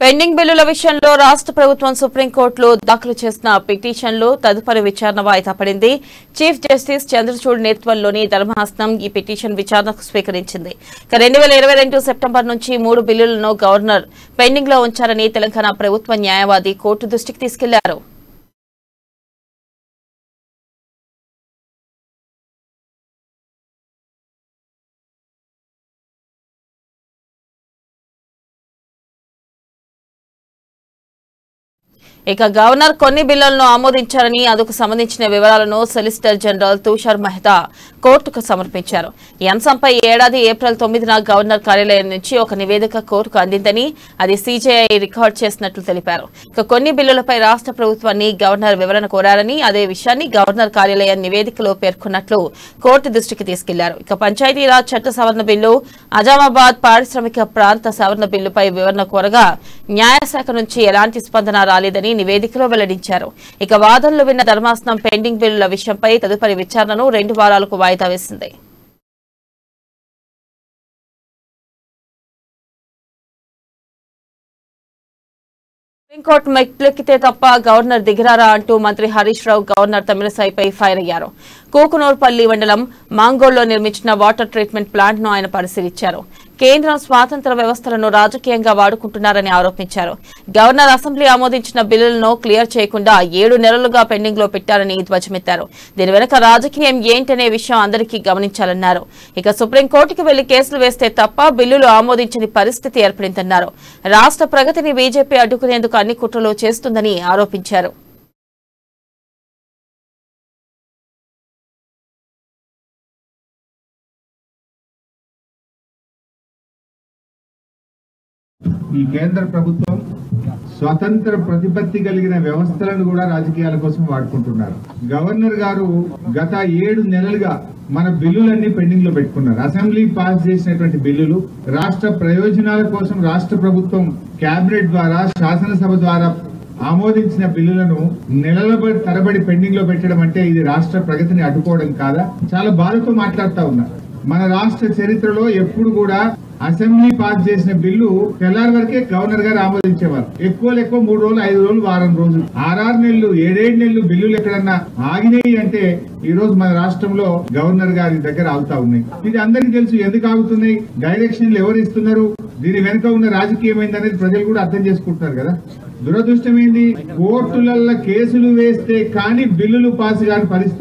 Pending బిల్లుల విషయంలో రాష్ట్ర ప్రభుత్వం సుప్రీంకోర్టులో దాఖలు చేసిన పిటిషన్లో తదుపరి విచారణ వాయిదా పడింది. చీఫ్ జస్టిస్ చంద్రచూడ్ నేతృత్వంలోని ధర్మాసనం ఈ పిటిషన్ విచారణకు స్వీకరించింది. 2022 సెప్టెంబర్ నుంచి 3 బిల్లులను గవర్నర్ పెండింగ్ లో ఉంచారని తెలంగాణ ప్రభుత్వ న్యాయవాది కోర్టు దృష్టికి తీసుకెళ్లారు. ఇక గవర్నర్ కొన్ని బిల్లులను ఆమోదించారని అందుకు సంబంధించిన వివరాలను సొలిసిటర్ జనరల్ తుషార్ మెహతా కోర్టుకు సమర్పించారు. ఈ అంశంపై ఏడాది ఏప్రిల్ 9న గవర్నర్ కార్యాలయం నుంచి ఒక నివేదిక కోర్టుకు అందిందని అది సీజేఐ రికార్డు చేసినట్లు తెలిపారు. ఇక కొన్ని బిల్లులపై రాష్ట్ర ప్రభుత్వాన్ని గవర్నర్ వివరణ కోరారని అదే విషయాన్ని గవర్నర్ కార్యాలయం నివేదికలో పేర్కొన్నట్లు కోర్టు దృష్టికి తీసుకెళ్లారు. ఇక పంచాయతీరాజ్ చట్ట సవరణ బిల్లు, అజామాబాద్ పారిశ్రామిక ప్రాంత సవరణ బిల్లుపై వివరణ కోరగా న్యాయశాఖ నుంచి ఎలాంటి స్పందన రాలేదని నివేదికలో వెల్లడించారు. ఇక వాదనలు విన్న ధర్మాసనం పెండింగ్ బిల్లుల విషయంపై తదుపరి విచారణను 2 వారాలకు వాయిదా వేసింది. సుప్రీంకోర్టు మెట్లెక్కితే తప్ప గవర్నర్ దిగిరారా అంటూ మంత్రి హరీష్ రావు గవర్నర్ తమిళసైపై ఫైర్ అయ్యారు. కూకునూర్పల్లి మండలం మాంగోల్లో నిర్మించిన వాటర్ ట్రీట్మెంట్ ప్లాంట్ ను ఆయన పరిశీలించారు. కేంద్రం స్వాతంత్ర వ్యవస్థలను రాజకీయంగా వాడుకుంటున్నారని ఆరోపించారు. గవర్నర్ అసెంబ్లీ ఆమోదించిన బిల్లులను క్లియర్ చేయకుండా 7 నెలలుగా పెండింగ్ లో పెట్టారని ధ్వజమెత్తారు. దీని వెనుక రాజకీయం ఏంటనే విషయం అందరికీ గమనించాలన్నారు. ఇక సుప్రీంకోర్టుకు వెళ్లి కేసులు వేస్తే తప్ప బిల్లులు ఆమోదించని పరిస్థితి ఏర్పడిందన్నారు. రాష్ట్ర ప్రగతిని బీజేపీ అడ్డుకునేందుకు అన్ని కుట్రలు చేస్తుందని ఆరోపించారు. ఈ కేంద్ర ప్రభుత్వం స్వతంత్ర ప్రతిపత్తి కలిగిన వ్యవస్థలను కూడా రాజకీయాల కోసం వాడుకుంటున్నారు. గవర్నర్ గారు గత 7 నెలలుగా మన బిల్లులన్నీ పెండింగ్ లో పెట్టుకున్నారు. అసెంబ్లీ పాస్ చేసినటువంటి బిల్లులు రాష్ట్ర ప్రయోజనాల కోసం రాష్ట్ర ప్రభుత్వం కేబినెట్ ద్వారా శాసనసభ ద్వారా ఆమోదించిన బిల్లులను నెలల తరబడి పెండింగ్ లో పెట్టడం అంటే ఇది రాష్ట్ర ప్రగతిని అడ్డుకోవడం కాదా? చాలా బాధతో మాట్లాడుతూ ఉన్నారు. మన రాష్ట్ర చరిత్రలో ఎప్పుడు కూడా అసెంబ్లీ పాస్ చేసిన బిల్లు తెల్లారి వరకే గవర్నర్ గారు ఆమోదించేవారు. ఎక్కువ 3 రోజులు, 5 రోజులు, వారం రోజులు, 6 నెలలు, 7 నెలలు బిల్లులు ఎక్కడన్నా ఆగినాయి అంటే ఈ రోజు మన రాష్ట్రంలో గవర్నర్ గారి దగ్గర ఆగుతా ఉన్నాయి. ఇది అందరికీ తెలుసు. ఎందుకు ఆగుతున్నాయి, డైరెక్షన్లు ఎవరు ఇస్తున్నారు, దీని వెనుక ఉన్న రాజకీయం ఏందనేది ప్రజలు కూడా అర్థం చేసుకుంటున్నారు కదా. దురదృష్టం ఏంది, కోర్టులలో కేసులు వేస్తే కానీ బిల్లులు పాస్ కాని పరిస్థితి